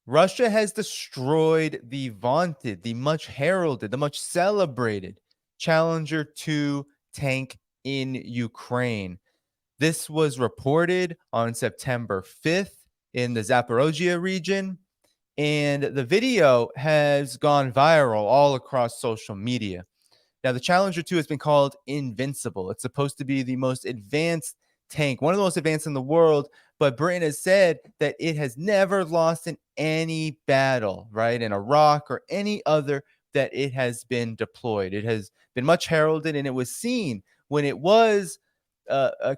Russia has destroyed the vaunted, the much heralded, the much celebrated Challenger 2 tank in Ukraine. This was reported on September 5th in the Zaporozhye region, and the video has gone viral all across social media. Now, the Challenger 2 has been called invincible. It's supposed to be the most advanced tank, one of the most advanced in the world, but Britain has said that it has never lost in any battle, right, in Iraq or any other that it has been deployed. It has been much heralded, and it was seen when it was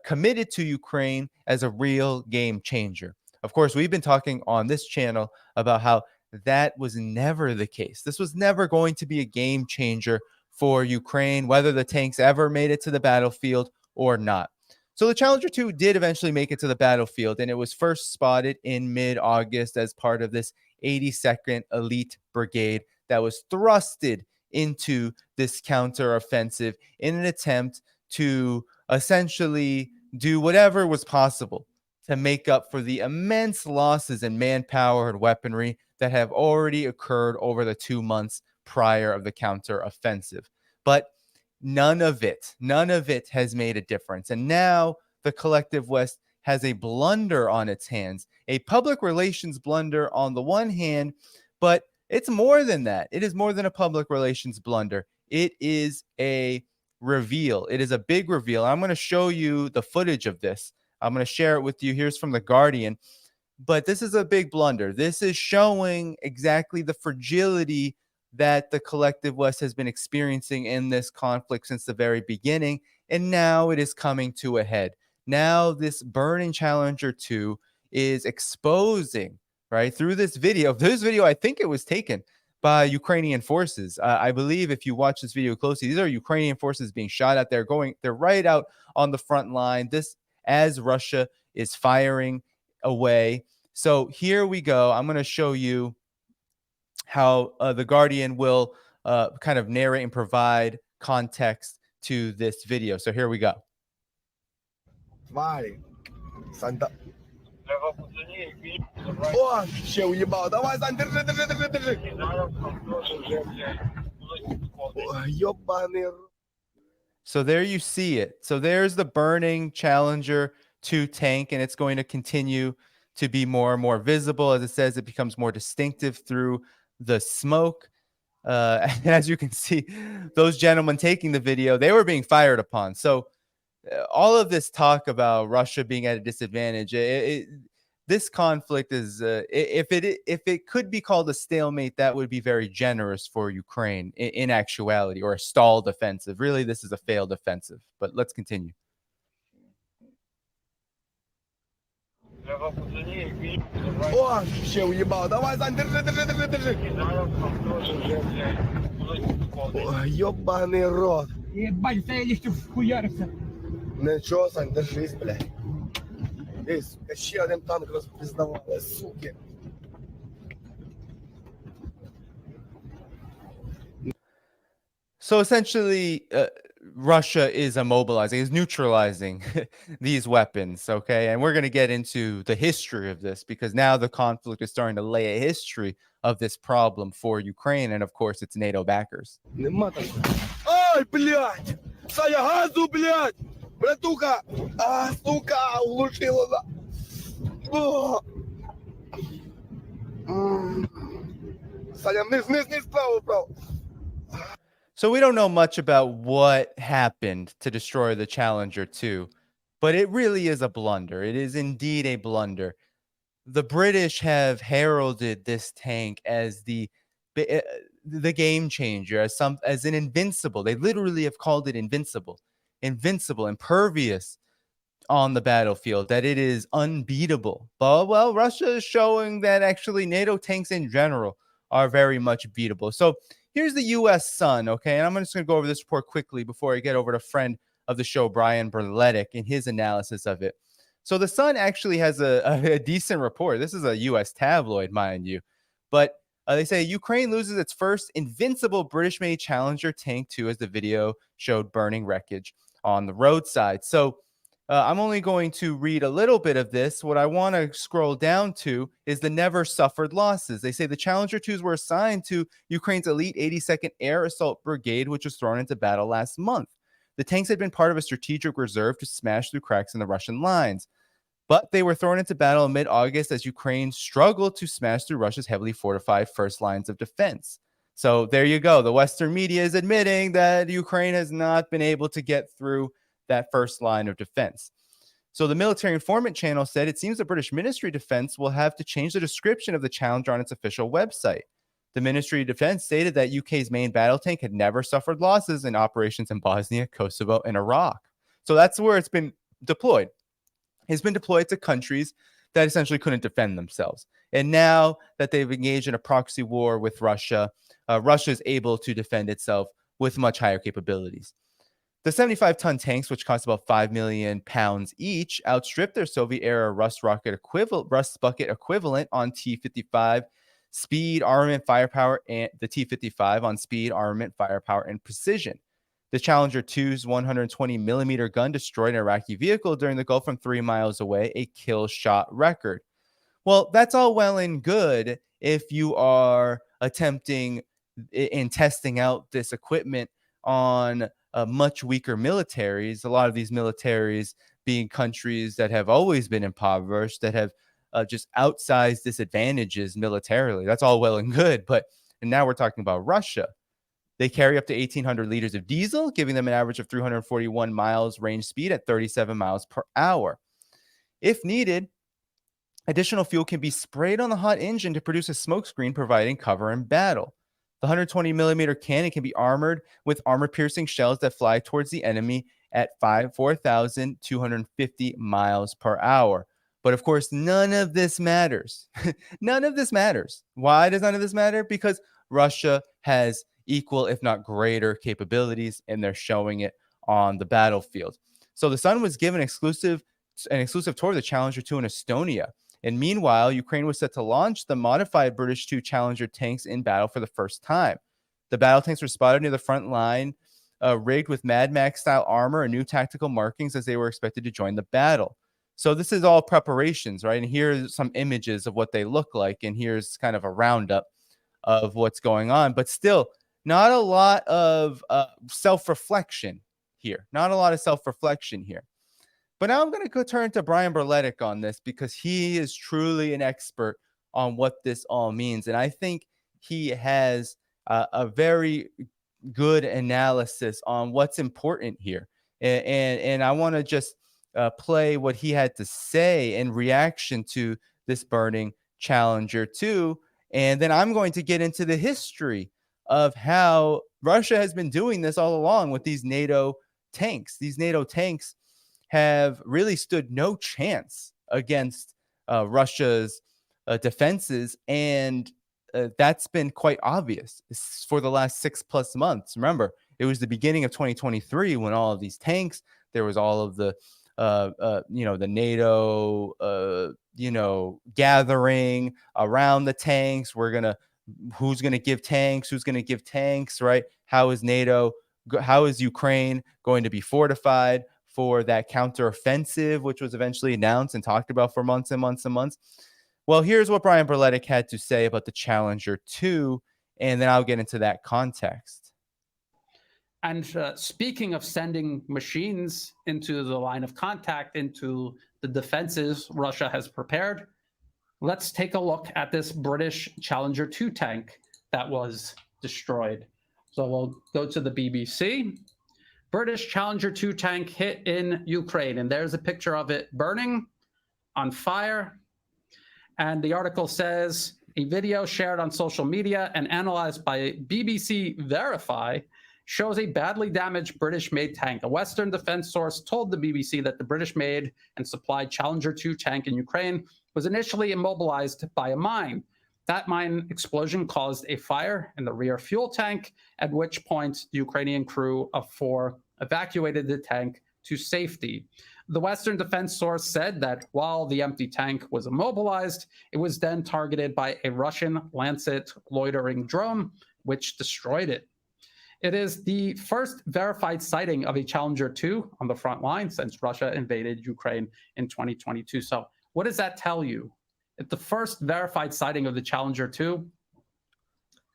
committed to Ukraine as a real game changer. Of course, we've been talking on this channel about how that was never the case. This was never going to be a game changer for Ukraine, whether the tanks ever made it to the battlefield or not. So the Challenger 2 did eventually make it to the battlefield, and it was first spotted in mid-August as part of this 82nd Elite Brigade that was thrusted into this counteroffensive in an attempt to essentially do whatever was possible to make up for the immense losses in manpower and weaponry that have already occurred over the 2 months prior of the counteroffensive. But none of it has made a difference. And now the collective West has a blunder on its hands, a public relations blunder on the one hand, but it's more than that. It is more than a public relations blunder. It is a reveal. It is a big reveal. I'm going to show you the footage of this. I'm going to share it with you. Here's from The Guardian. But this is a big blunder. This is showing exactly the fragility that the collective West has been experiencing in this conflict since the very beginning. And now it is coming to a head. Now this burning Challenger 2 is exposing, right, through this video. This video, I think it was taken by Ukrainian forces. I believe if you watch this video closely, these are Ukrainian forces being shot at. They're right out on the front line. This as Russia is firing away. So here we go. I'm going to show you how The Guardian will kind of narrate and provide context to this video. So here we go. Vai. Санта. О, ще уебал. Давай, Сань, держи, держи, держи, держи. Ой, ёбаный. So there you see it. So there's the burning Challenger 2 tank, and it's going to continue to be more and more visible. As it says, it becomes more distinctive through the smoke. And as you can see, those gentlemen taking the video, they were being fired upon. So all of this talk about Russia being at a disadvantage, this conflict is, if it could be called a stalemate, that would be very generous for Ukraine in actuality, or a stalled offensive. Really, this is a failed offensive. But let's continue. О, ще уебал. Давай, Сань, держи, держи, держи, держи. Ой, ёбаный рот. Ебать, стоялись, вхуярился. Нічого, Сань, держись, блядь. Десь, ще один танк розпізнавали, суки. So essentially, Russia is immobilizing, is neutralizing these weapons, okay? And we're going to get into the history of this, because now the conflict is starting to lay a history of this problem for Ukraine, and of course, its NATO backers. Нема такого. Ай, блядь! Саня, газу, блядь! Братуха! А, сука, углушила. О! Саня, вниз, вниз, вниз, вправо, вправо. So we don't know much about what happened to destroy the Challenger 2, but it really is a blunder. It is indeed a blunder. The British have heralded this tank as the game changer, as an invincible. They literally have called it invincible, impervious on the battlefield, that it is unbeatable. But well, Russia is showing that actually NATO tanks in general are very much beatable. So here's the U.S. Sun, okay? And I'm just going to go over this report quickly before I get over to friend of the show, Brian Berletic, and his analysis of it. So the Sun actually has a decent report. This is a U.S. tabloid, mind you. But they say Ukraine loses its first invincible British-made Challenger tank 2 as the video showed burning wreckage on the roadside. So I'm only going to read a little bit of this. What I want to scroll down to is the never suffered losses. They say the Challenger 2s were assigned to Ukraine's elite 82nd Air Assault Brigade, which was thrown into battle last month. The tanks had been part of a strategic reserve to smash through cracks in the Russian lines, but they were thrown into battle in mid-August as Ukraine struggled to smash through Russia's heavily fortified first lines of defense. So there you go. The Western media is admitting that Ukraine has not been able to get through that first line of defense. So the military informant channel said it seems the British Ministry of Defense will have to change the description of the Challenger on its official website. The Ministry of Defense stated that UK's main battle tank had never suffered losses in operations in Bosnia, Kosovo, and Iraq. So that's where it's been deployed. It's been deployed to countries that essentially couldn't defend themselves. And now that they've engaged in a proxy war with Russia, Russia is able to defend itself with much higher capabilities. The 75-ton tanks, which cost about £5 million each, outstripped their Soviet-era Rust bucket equivalent on T-55 speed, armament, firepower, and the T-55 on speed, armament, firepower, and precision. The Challenger 2's 120-millimeter gun destroyed an Iraqi vehicle during the Gulf from 3 miles away, a kill shot record. Well, that's all well and good if you are attempting in testing out this equipment on much weaker militaries. A lot of these militaries being countries that have always been impoverished, that have just outsized disadvantages militarily. That's all well and good. And now we're talking about Russia. They carry up to 1,800 liters of diesel, giving them an average of 341 miles range speed at 37 miles per hour. If needed, additional fuel can be sprayed on the hot engine to produce a smokescreen, providing cover in battle. The 120-millimeter cannon can be armored with armor-piercing shells that fly towards the enemy at 4,250 miles per hour. But of course, none of this matters. None of this matters. Why does none of this matter? Because Russia has equal, if not greater, capabilities, and they're showing it on the battlefield. So the Sun was given an exclusive tour of the Challenger 2 in Estonia. And meanwhile, Ukraine was set to launch the modified British 2 Challenger tanks in battle for the first time. The battle tanks were spotted near the front line, rigged with Mad Max-style armor and new tactical markings as they were expected to join the battle. So this is all preparations, right? And here's some images of what they look like, and here's kind of a roundup of what's going on. But still, not a lot of self-reflection here. Not a lot of self-reflection here. But now I'm going to go turn to Brian Berletic on this, because he is truly an expert on what this all means. And I think he has a very good analysis on what's important here. And I want to just play what he had to say in reaction to this burning Challenger 2. And then I'm going to get into the history of how Russia has been doing this all along with these NATO tanks. These NATO tanks have really stood no chance against Russia's defenses, and that's been quite obvious for the last 6+ months. Remember, it was the beginning of 2023 when all of these tanks, there was all of the the NATO gathering around the tanks. Who's gonna give tanks? Who's gonna give tanks? Right? How is Ukraine going to be fortified for that counteroffensive, which was eventually announced and talked about for months and months and months? Well, here's what Brian Berletic had to say about the Challenger 2, and then I'll get into that context. And speaking of sending machines into the line of contact, into the defenses Russia has prepared, let's take a look at this British Challenger 2 tank that was destroyed. So we'll go to the BBC. British Challenger 2 tank hit in Ukraine. And there's a picture of it burning, on fire. And the article says, a video shared on social media and analyzed by BBC Verify shows a badly damaged British-made tank. A Western defense source told the BBC that the British-made and supplied Challenger 2 tank in Ukraine was initially immobilized by a mine. That mine explosion caused a fire in the rear fuel tank, at which point the Ukrainian crew of 4 evacuated the tank to safety. The Western defense source said that while the empty tank was immobilized, it was then targeted by a Russian Lancet loitering drone, which destroyed it. It is the first verified sighting of a Challenger 2 on the front line since Russia invaded Ukraine in 2022. So what does that tell you? If the first verified sighting of the Challenger 2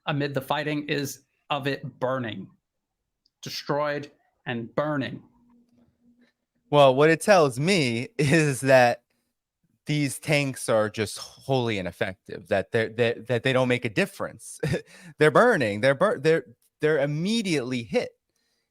amid the fighting is of it burning, destroyed and burning. Well, what it tells me is that these tanks are just wholly ineffective, that they don't make a difference. They're burning. They're immediately hit.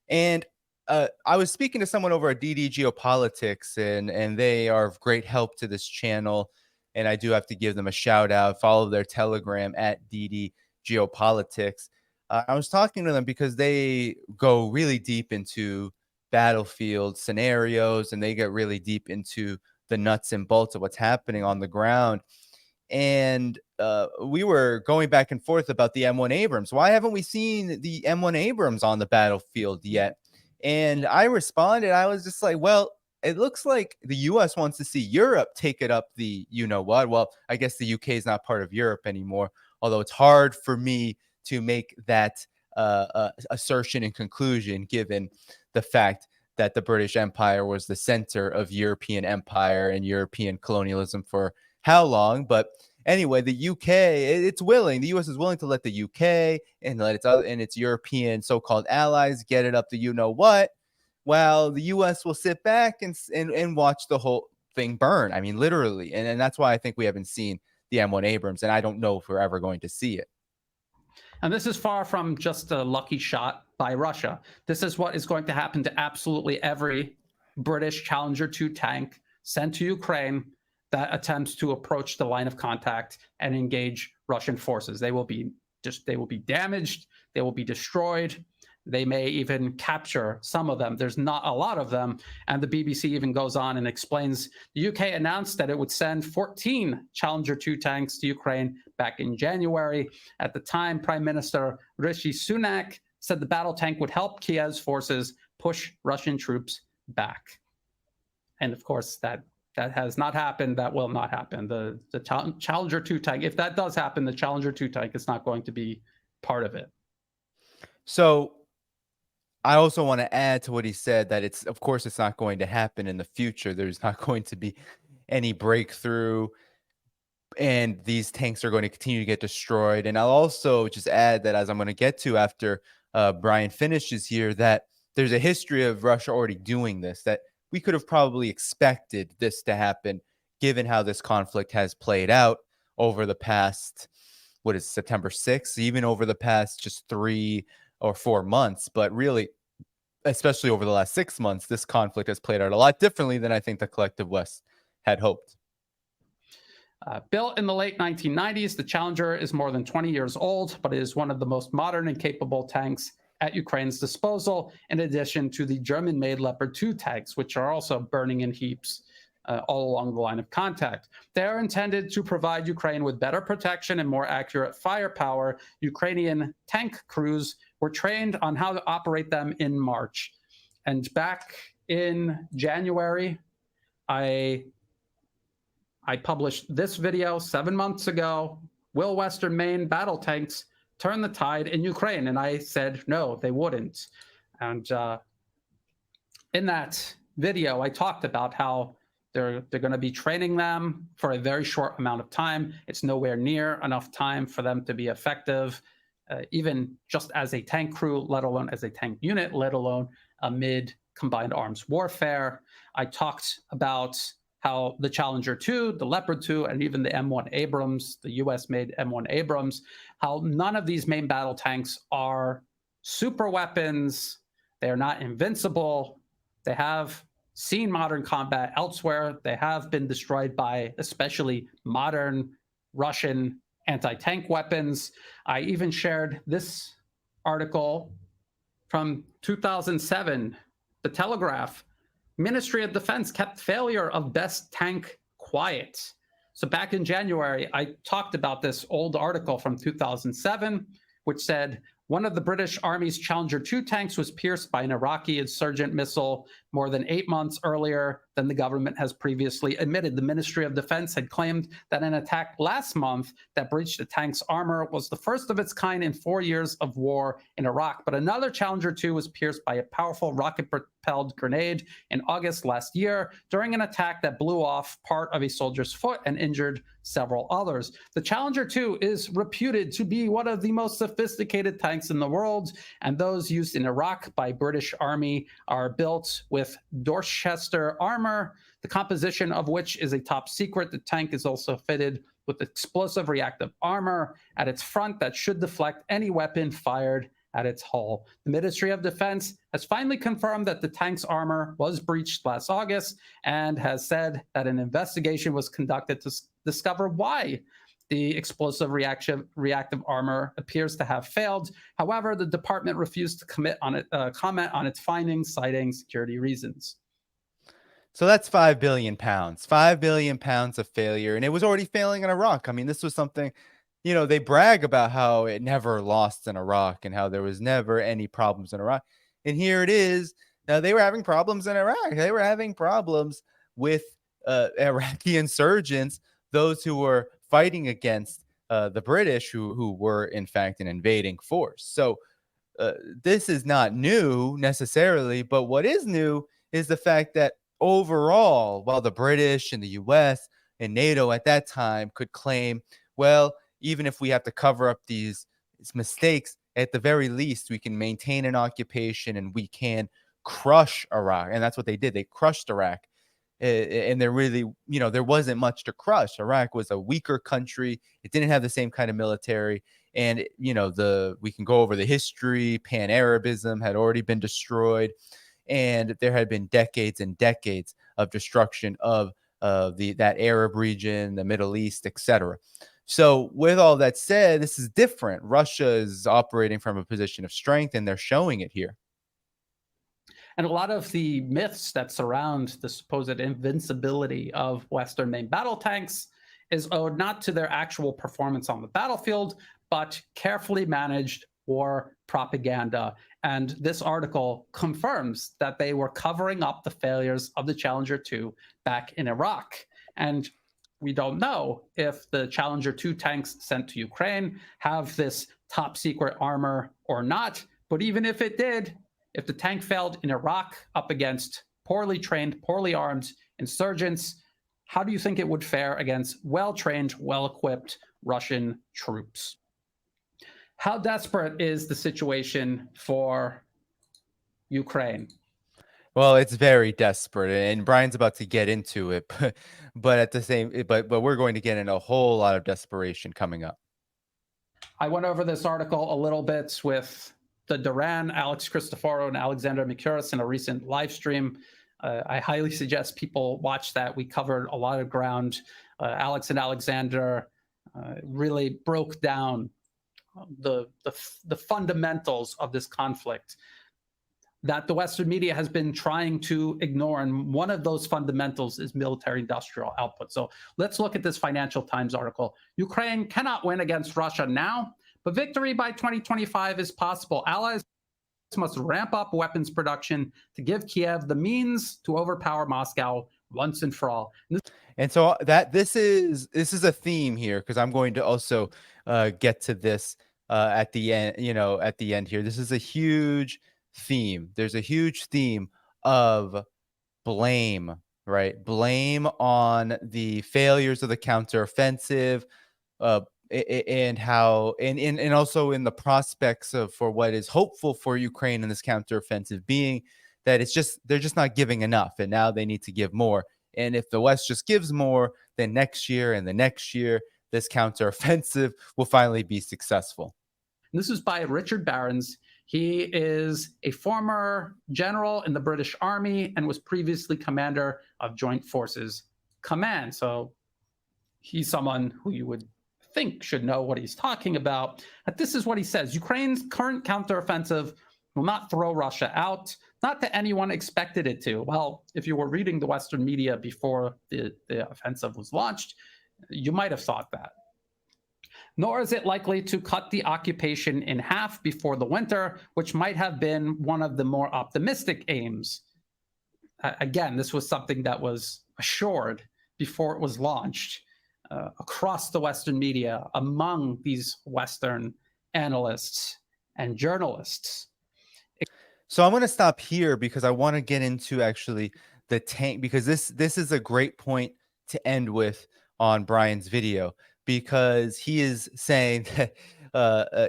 And I was speaking to someone over at DD Geopolitics, and they are of great help to this channel. And I do have to give them a shout out. Follow their Telegram at DD Geopolitics. I was talking to them because they go really deep into battlefield scenarios, and they get really deep into the nuts and bolts of what's happening on the ground. And we were going back and forth about the M1 Abrams. Why haven't we seen the M1 Abrams on the battlefield yet? And I responded, I was just like, well, it looks like the US wants to see Europe take it up the you-know-what. Well, I guess the UK is not part of Europe anymore, although it's hard for me to make that assertion and conclusion given the fact that the British Empire was the center of European empire and European colonialism for how long. But anyway, the UK, it's willing. The US is willing to let the UK and let its European so-called allies get it up to you-know-what, while the US will sit back and watch the whole thing burn. I mean, literally. And that's why I think we haven't seen the M1 Abrams, and I don't know if we're ever going to see it. And this is far from just a lucky shot by Russia. This is what is going to happen to absolutely every British Challenger 2 tank sent to Ukraine that attempts to approach the line of contact and engage Russian forces. They will be damaged, they will be destroyed. They may even capture some of them. There's not a lot of them. And the BBC even goes on and explains the UK announced that it would send 14 Challenger 2 tanks to Ukraine back in January. At the time, Prime Minister Rishi Sunak said the battle tank would help Kiev's forces push Russian troops back. And of course, that has not happened. That will not happen. The Challenger 2 tank, if that does happen, the Challenger 2 tank is not going to be part of it. So I also want to add to what he said that of course, it's not going to happen in the future. There's not going to be any breakthrough, and these tanks are going to continue to get destroyed. And I'll also just add that, as I'm going to get to after Brian finishes here, that there's a history of Russia already doing this, that we could have probably expected this to happen, given how this conflict has played out over the past, September 6th, even over the past just 3 or 4 months. But really, especially over the last 6 months, this conflict has played out a lot differently than I think the collective West had hoped. Built in the late 1990s, the Challenger is more than 20 years old, but it is one of the most modern and capable tanks at Ukraine's disposal, in addition to the German-made Leopard 2 tanks, which are also burning in heaps all along the line of contact. They are intended to provide Ukraine with better protection and more accurate firepower. Ukrainian tank crews were trained on how to operate them in March. And back in January, I published this video 7 months ago. Will Western Main battle tanks turn the tide in Ukraine? And I said, no, they wouldn't. And in that video, I talked about how they're going to be training them for a very short amount of time. It's nowhere near enough time for them to be effective, even just as a tank crew, let alone as a tank unit, let alone amid combined arms warfare. I talked about how the Challenger 2, the Leopard 2, and even the M1 Abrams, the US-made M1 Abrams, how none of these main battle tanks are super weapons. They are not invincible. They have seen modern combat elsewhere. They have been destroyed by especially modern Russian anti-tank weapons. I even shared this article from 2007, The Telegraph. Ministry of Defense kept failure of best tank quiet. So back in January, I talked about this old article from 2007, which said One of the British Army's Challenger 2 tanks was pierced by an Iraqi insurgent missile more than 8 months earlier than the government has previously admitted. The Ministry of Defense had claimed that an attack last month that breached the tank's armor was the first of its kind in 4 years of war in Iraq. But another Challenger 2 was pierced by a powerful rocket-propelled grenade in August last year during an attack that blew off part of a soldier's foot and injured several others. The Challenger 2 is reputed to be one of the most sophisticated tanks in the world, and those used in Iraq by British Army are built with Dorchester armor, the composition of which is a top secret. The tank is also fitted with explosive reactive armor at its front that should deflect any weapon fired at its hull. The Ministry of Defense has finally confirmed that the tank's armor was breached last August and has said that an investigation was conducted to discover why the explosive reactive armor appears to have failed. However, the department refused to comment on its findings, citing security reasons. So that's 5 billion pounds, 5 billion pounds of failure. And it was already failing in Iraq. I mean, this was something, they brag about how it never lost in Iraq and how there was never any problems in Iraq. And here it is. Now, they were having problems in Iraq. They were having problems with Iraqi insurgents, those who were fighting against the British, who were, in fact, an invading force. So this is not new necessarily. But what is new is the fact that overall, while the British and the US and NATO at that time could claim, well, even if we have to cover up these mistakes, at the very least, we can maintain an occupation and we can crush Iraq. And that's what they did. They crushed Iraq. And there really, there wasn't much to crush. Iraq was a weaker country. It didn't have the same kind of military. And, we can go over the history. Pan-Arabism had already been destroyed. And there had been decades and decades of destruction of that Arab region, the Middle East, etc. So with all that said, this is different. Russia is operating from a position of strength, and they're showing it here. And a lot of the myths that surround the supposed invincibility of Western main battle tanks is owed not to their actual performance on the battlefield, but carefully managed war propaganda. And this article confirms that they were covering up the failures of the Challenger 2 back in Iraq. And we don't know if the Challenger 2 tanks sent to Ukraine have this top secret armor or not. But even if it did, if the tank failed in Iraq up against poorly trained, poorly armed insurgents, how do you think it would fare against well-trained, well-equipped Russian troops? How desperate is the situation for Ukraine? Well, it's very desperate, and Brian's about to get into it, but we're going to get in a whole lot of desperation coming up. I went over this article a little bit with the Duran, Alex Christoforo, and Alexander Mikuris in a recent live stream. I highly suggest people watch that. We covered a lot of ground. Alex and Alexander really broke down the fundamentals of this conflict that the Western media has been trying to ignore. And one of those fundamentals is military industrial output. So let's look at this Financial Times article. Ukraine cannot win against Russia now, but victory by 2025 is possible. Allies must ramp up weapons production to give Kiev the means to overpower Moscow once and for all. And so this is a theme here, because I'm going to also get to this at the end. At the end here, this is a huge theme. There's a huge theme of blame, right? Blame on the failures of the counteroffensive, and how, and also in the prospects for what is hopeful for Ukraine in this counteroffensive, being that they're just not giving enough, and now they need to give more. And if the West just gives more, then next year and the next year, this counteroffensive will finally be successful. This is by Richard Barons. He is a former general in the British Army and was previously commander of Joint Forces Command. So he's someone who you would think should know what he's talking about. But this is what he says. Ukraine's current counteroffensive will not throw Russia out, not that anyone expected it to. Well, if you were reading the Western media before the offensive was launched, you might have thought that. nor is it likely to cut the occupation in half before the winter, which might have been one of the more optimistic aims. Again, this was something that was assured before it was launched across the Western media, among these Western analysts and journalists. So I'm going to stop here because I want to get into actually the tank, because this is a great point to end with on Brian's video, because he is saying that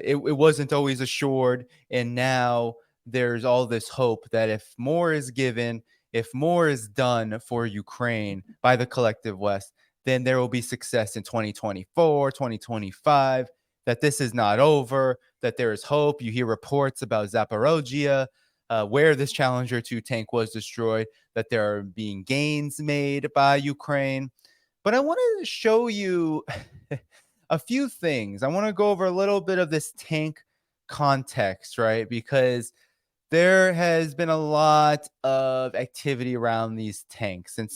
it wasn't always assured, and now there's all this hope that if more is given, if more is done for Ukraine by the collective West, then there will be success in 2024, 2025, that this is not over, that there is hope. You hear reports about Zaporozhye, where this Challenger 2 tank was destroyed, that there are being gains made by Ukraine. But I want to show you a few things. I want to go over a little bit of this tank context, right? Because there has been a lot of activity around these tanks. And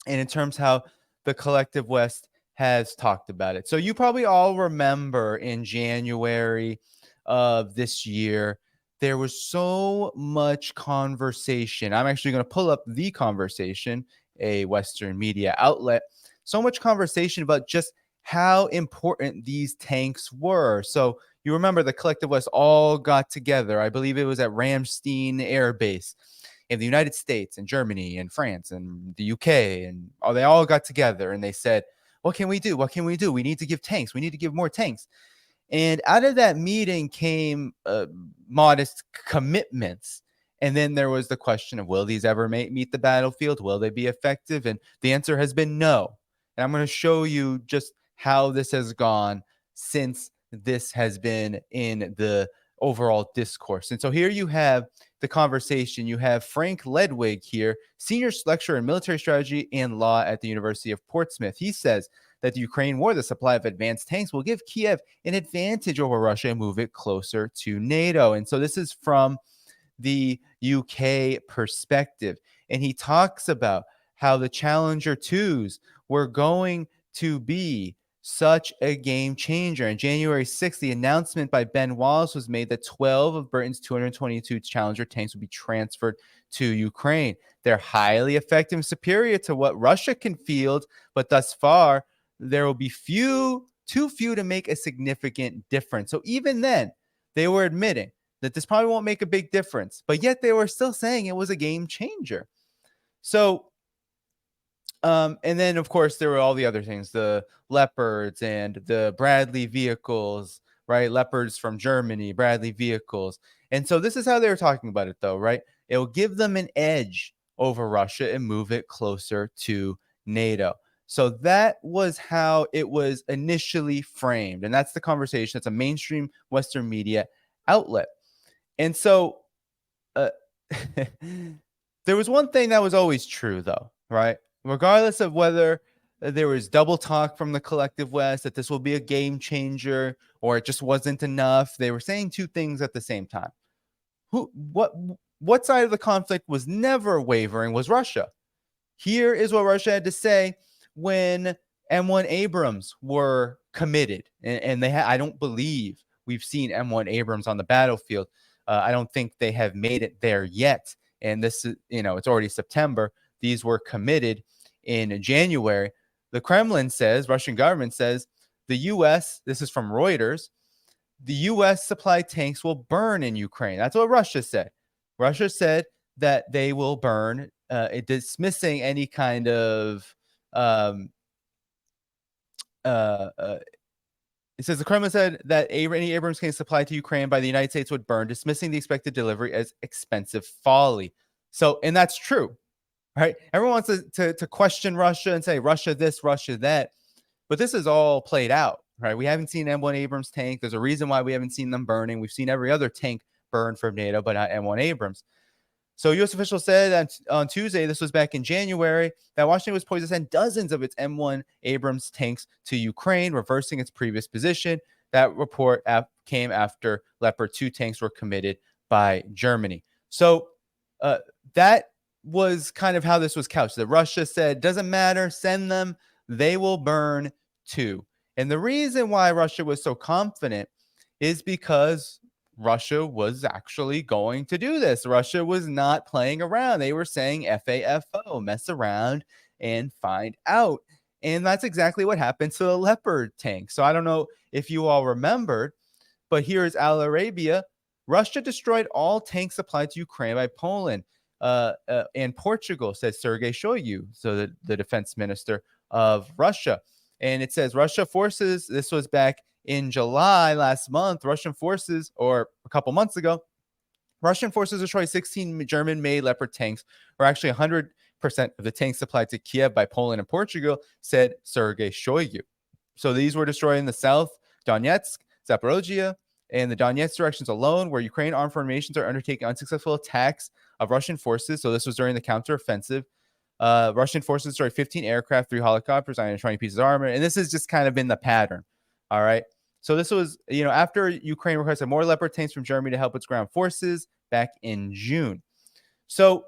in terms how the collective West has talked about it. So you probably all remember in January of this year, there was so much conversation. I'm actually going to pull up the conversation, a Western media outlet. So much conversation about just how important these tanks were. So you remember the collective West all got together. I believe it was at Ramstein Air Base in the United States and Germany and France and the UK. And they all got together and they said, what can we do? What can we do? We need to give tanks. We need to give more tanks. And out of that meeting came modest commitments. And then there was the question of, will these ever meet the battlefield? Will they be effective? And the answer has been no. And I'm going to show you just how this has gone since this has been in the overall discourse. And so here you have the conversation. You have Frank Ledwig here, senior lecturer in military strategy and law at the University of Portsmouth. He says that the Ukraine war, the supply of advanced tanks, will give Kiev an advantage over Russia and move it closer to NATO. And so this is from the UK perspective. And he talks about how the Challenger 2s were going to be such a game changer. On January 6th, the announcement by Ben Wallace was made that 12 of Britain's 222 Challenger tanks would be transferred to Ukraine. They're highly effective and superior to what Russia can field, but thus far, there will be too few to make a significant difference. So even then, they were admitting that this probably won't make a big difference, but yet they were still saying it was a game changer. So, and then, of course, there were all the other things, the Leopards and the Bradley vehicles, right? Leopards from Germany, Bradley vehicles. And so this is how they were talking about it, though, right? It will give them an edge over Russia and move it closer to NATO. So that was how it was initially framed. And that's the conversation. It's a mainstream Western media outlet. And so there was one thing that was always true, though, right? Regardless of whether there was double talk from the collective West that this will be a game changer or it just wasn't enough, they were saying two things at the same time. What side of the conflict was never wavering was Russia. Here is what Russia had to say when M1 Abrams were committed, and they I don't believe we've seen M1 Abrams on the battlefield. I don't think they have made it there yet. And this is, it's already September. These were committed in January. The Kremlin says, Russian government says, the U.S., this is from Reuters, the U.S. supplied tanks will burn in Ukraine. That's what Russia said. Russia said that they will burn, dismissing any kind of it says the Kremlin said that any Abrams tanks supplied to Ukraine by the United States would burn, dismissing the expected delivery as expensive folly. So, and that's true, right? Everyone wants to question Russia and say Russia this, Russia that, but this is all played out, right? We haven't seen M1 Abrams tank. There's a reason why we haven't seen them burning. We've seen every other tank burn from NATO, but not M1 Abrams. So U.S. officials said that on Tuesday, this was back in January, that Washington was poised to send dozens of its M1 Abrams tanks to Ukraine, reversing its previous position. That report came after Leopard 2 tanks were committed by Germany. So that was kind of how this was couched. That Russia said, doesn't matter, send them, they will burn too. And the reason why Russia was so confident is because Russia was actually going to do this. Russia was not playing around. They were saying FAFO, mess around and find out. And that's exactly what happened to the Leopard tank. So I don't know if you all remembered, but here is Al Arabia. Russia destroyed all tanks supplied to Ukraine by Poland and Portugal, says Sergei Shoigu, so the defense minister of Russia. And it says Russia forces, this was back in July last month, Russian forces, or a couple months ago, Russian forces destroyed 16 German-made Leopard tanks, or actually 100% of the tanks supplied to Kiev by Poland and Portugal, said Sergei Shoigu. So these were destroyed in the south, Donetsk, Zaporozhye, and the Donetsk directions alone, where Ukraine armed formations are undertaking unsuccessful attacks of Russian forces. So this was during the counteroffensive. Russian forces destroyed 15 aircraft, 3 helicopters, 120 pieces of armor. And this has just kind of been the pattern. All right. So this was, after Ukraine requested more Leopard tanks from Germany to help its ground forces back in June. So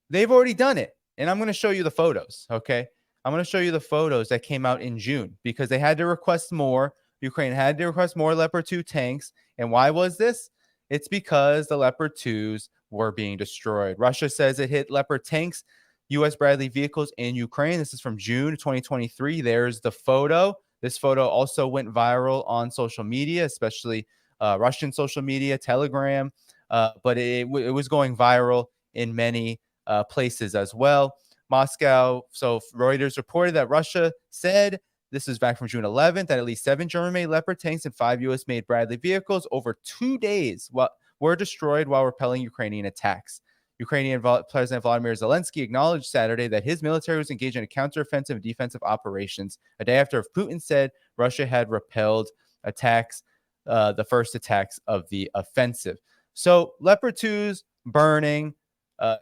they've already done it. And I'm going to show you the photos. Okay. I'm going to show you the photos that came out in June because they had to request more. Ukraine had to request more Leopard 2 tanks. And why was this? It's because the Leopard 2s were being destroyed. Russia says it hit Leopard tanks, U.S. Bradley vehicles in Ukraine. This is from June 2023. There's the photo. This photo also went viral on social media, especially Russian social media, Telegram. But it was going viral in many places as well. Moscow. So Reuters reported that Russia said, this is back from June 11th, that at least 7 German-made Leopard tanks and 5 U.S.-made Bradley vehicles over 2 days were destroyed while repelling Ukrainian attacks. Ukrainian President Volodymyr Zelensky acknowledged Saturday that his military was engaged in a counteroffensive and defensive operations, a day after Putin said Russia had repelled attacks, the first attacks of the offensive. So Leopard 2s burning,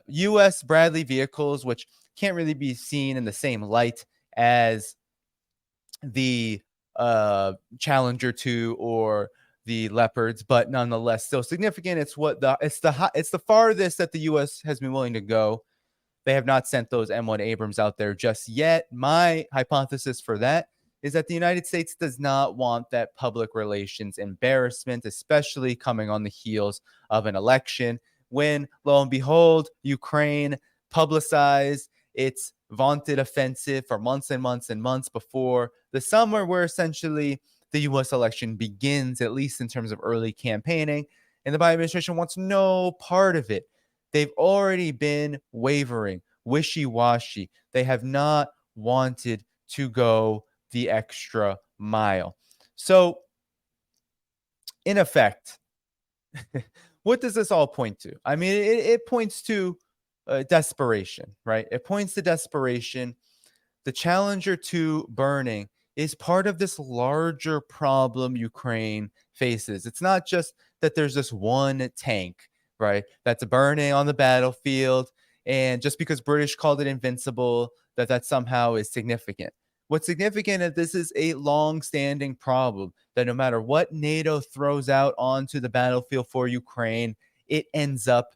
U.S. Bradley vehicles, which can't really be seen in the same light as the Challenger 2 or the Leopards, but nonetheless still significant. It's the farthest that the U.S. has been willing to go. They have not sent those M1 Abrams out there just yet. My hypothesis for that is that the United States does not want that public relations embarrassment, especially coming on the heels of an election when, lo and behold, Ukraine publicized its vaunted offensive for months and months and months before the summer, where essentially the U.S. election begins, at least in terms of early campaigning, and the Biden administration wants no part of it. They've already been wavering, wishy-washy. They have not wanted to go the extra mile. So, in effect, what does this all point to? I mean, it points to desperation, right? It points to desperation. The Challenger 2 burning is part of this larger problem Ukraine faces. It's not just that there's this one tank, right, that's burning on the battlefield, and just because British called it invincible, that somehow is significant. What's significant is this is a long-standing problem that no matter what NATO throws out onto the battlefield for Ukraine, it ends up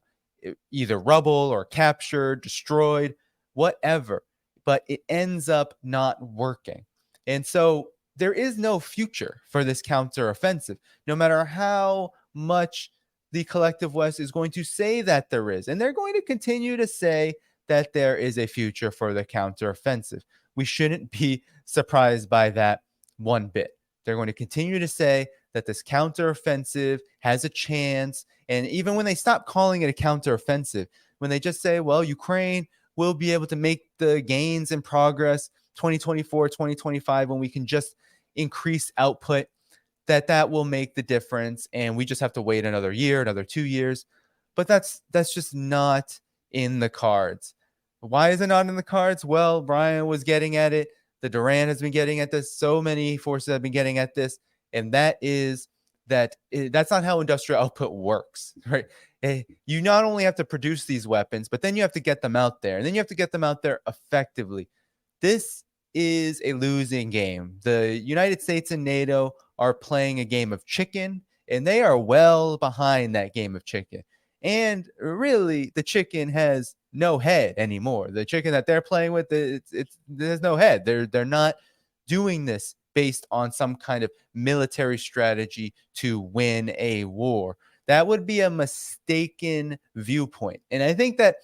either rubble or captured, destroyed, whatever, but it ends up not working. And so there is no future for this counteroffensive, no matter how much the collective West is going to say that there is. And they're going to continue to say that there is a future for the counteroffensive. We shouldn't be surprised by that one bit. They're going to continue to say that this counteroffensive has a chance. And even when they stop calling it a counteroffensive, when they just say, well, Ukraine will be able to make the gains and progress 2024, 2025, when we can just increase output, that will make the difference. And we just have to wait another year, another 2 years. But that's just not in the cards. Why is it not in the cards? Well, Brian was getting at it. The Duran has been getting at this. So many forces have been getting at this. And that's not how industrial output works, right? You not only have to produce these weapons, but then you have to get them out there. And then you have to get them out there effectively. This is a losing game. The United States and NATO are playing a game of chicken, and they are well behind that game of chicken. And really, the chicken has no head anymore. The chicken that they're playing with, there's no head. They're not doing this based on some kind of military strategy to win a war. That would be a mistaken viewpoint. And I think that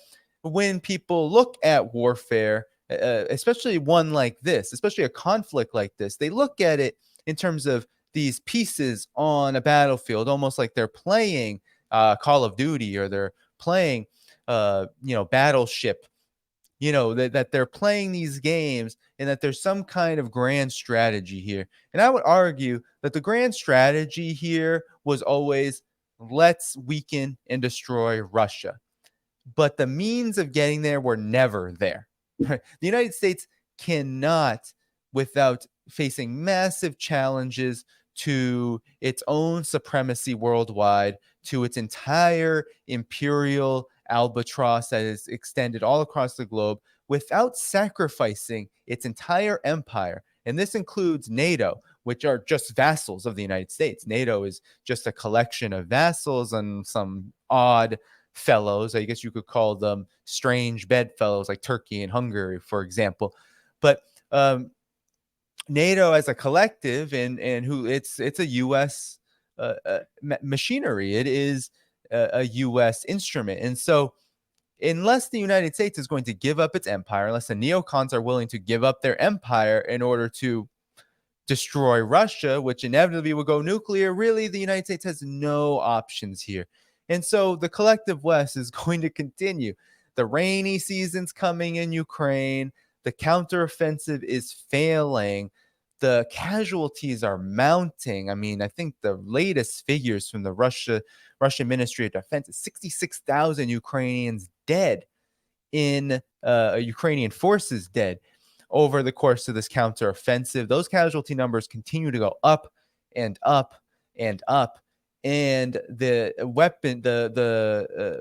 when people look at warfare, especially one like this, especially a conflict like this, they look at it in terms of these pieces on a battlefield, almost like they're playing Call of Duty, or they're playing, Battleship, that they're playing these games, and that there's some kind of grand strategy here. And I would argue that the grand strategy here was always, let's weaken and destroy Russia. But the means of getting there were never there. The United States cannot, without facing massive challenges to its own supremacy worldwide, to its entire imperial albatross that is extended all across the globe, without sacrificing its entire empire. And this includes NATO, which are just vassals of the United States. NATO is just a collection of vassals and some odd fellows. I guess you could call them strange bedfellows, like Turkey and Hungary, for example. But NATO as a collective, and who it's a U.S. Machinery. It is a U.S. instrument. And so unless the United States is going to give up its empire, unless the neocons are willing to give up their empire in order to destroy Russia, which inevitably will go nuclear, really, the United States has no options here. And so the collective West is going to continue. The rainy season's coming in Ukraine. The counteroffensive is failing. The casualties are mounting. I mean, I think the latest figures from the Russian Ministry of Defense is 66,000 Ukrainians dead in Ukrainian forces dead over the course of this counteroffensive. Those casualty numbers continue to go up and up and up. And the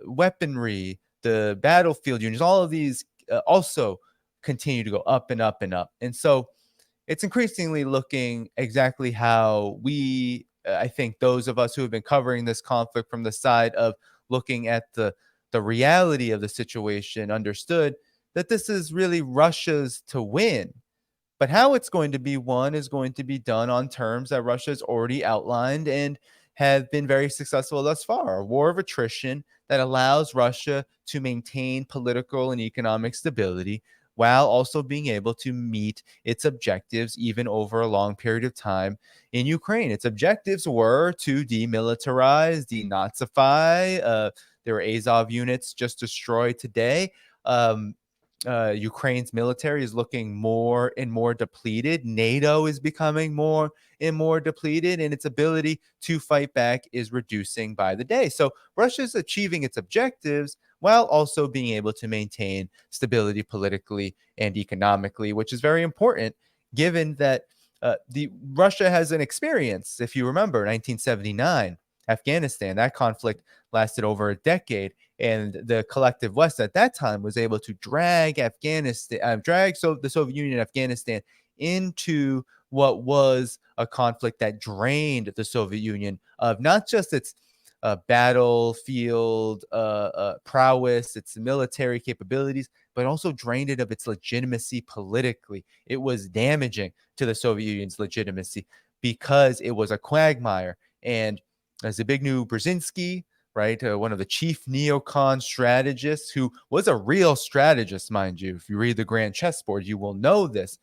weaponry, the battlefield units, all of these also continue to go up and up and up. And so it's increasingly looking exactly how we, I think those of us who have been covering this conflict from the side of looking at the reality of the situation, understood that this is really Russia's to win. But how it's going to be won is going to be done on terms that Russia has already outlined and have been very successful thus far. A war of attrition that allows Russia to maintain political and economic stability while also being able to meet its objectives even over a long period of time in Ukraine. Its objectives were to demilitarize, denazify. There were Azov units just destroyed today. Ukraine's military is looking more and more depleted. NATO is becoming more and more depleted, and its ability to fight back is reducing by the day. So Russia is achieving its objectives while also being able to maintain stability politically and economically, which is very important given that Russia has an experience. If you remember, 1979, Afghanistan, that conflict lasted over a decade. And the collective West at that time was able to drag the Soviet Union and Afghanistan into what was a conflict that drained the Soviet Union of not just its battlefield prowess, its military capabilities, but also drained it of its legitimacy politically. It was damaging to the Soviet Union's legitimacy because it was a quagmire. And as Zbigniew Brzezinski, right, one of the chief neocon strategists, who was a real strategist, mind you. If you read the Grand Chessboard, you will know this.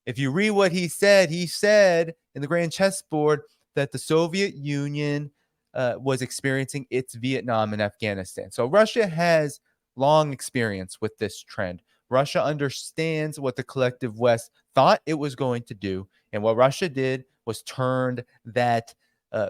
If you read what he said in the Grand Chessboard that the Soviet Union was experiencing its Vietnam and Afghanistan. So Russia has long experience with this trend. Russia understands what the collective West thought it was going to do. And what Russia did was turned that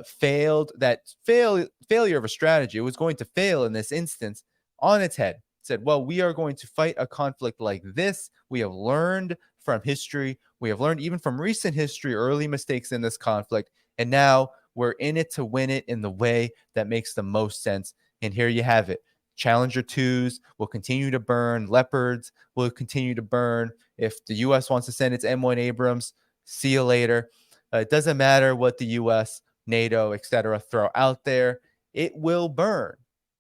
failure of a strategy, it was going to fail in this instance, on its head. Said, well, we are going to fight a conflict like this. We have learned from history. We have learned even from recent history, early mistakes in this conflict. And now we're in it to win it in the way that makes the most sense. And here you have it. Challenger 2s will continue to burn. Leopards will continue to burn. If the U.S. wants to send its M1 Abrams, see you later. It doesn't matter what the U.S., NATO, etc., throw out there. It will burn.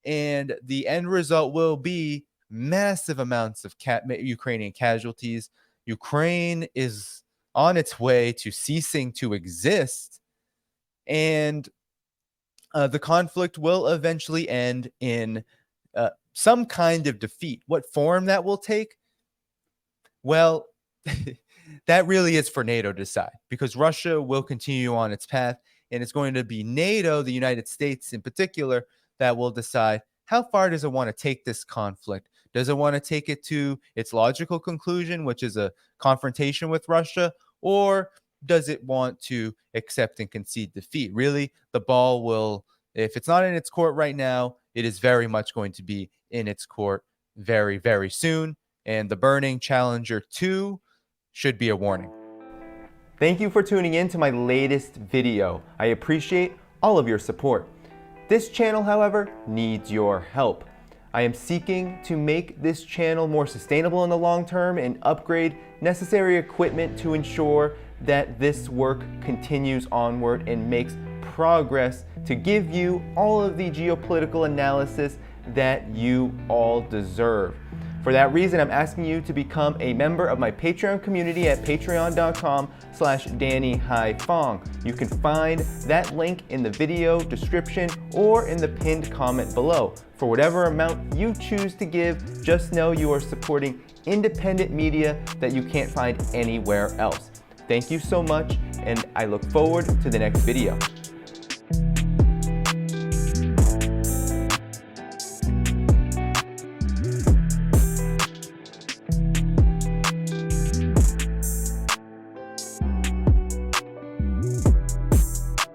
And the end result will be massive amounts of Ukrainian casualties. Ukraine is on its way to ceasing to exist, and the conflict will eventually end in some kind of defeat. What form that will take? Well, that really is for NATO to decide, because Russia will continue on its path, and it's going to be NATO, the United States in particular, that will decide how far does it want to take this conflict. Does it want to take it to its logical conclusion, which is a confrontation with Russia, or does it want to accept and concede defeat? Really, the ball will, if it's not in its court right now, it is very much going to be in its court very, very soon. And the burning Challenger 2 should be a warning. Thank you for tuning in to my latest video. I appreciate all of your support. This channel, however, needs your help. I am seeking to make this channel more sustainable in the long term and upgrade necessary equipment to ensure that this work continues onward and makes progress to give you all of the geopolitical analysis that you all deserve. For that reason, I'm asking you to become a member of my Patreon community at patreon.com/DannyDhaiphong. You can find that link in the video description or in the pinned comment below. For whatever amount you choose to give, just know you are supporting independent media that you can't find anywhere else. Thank you so much, and I look forward to the next video.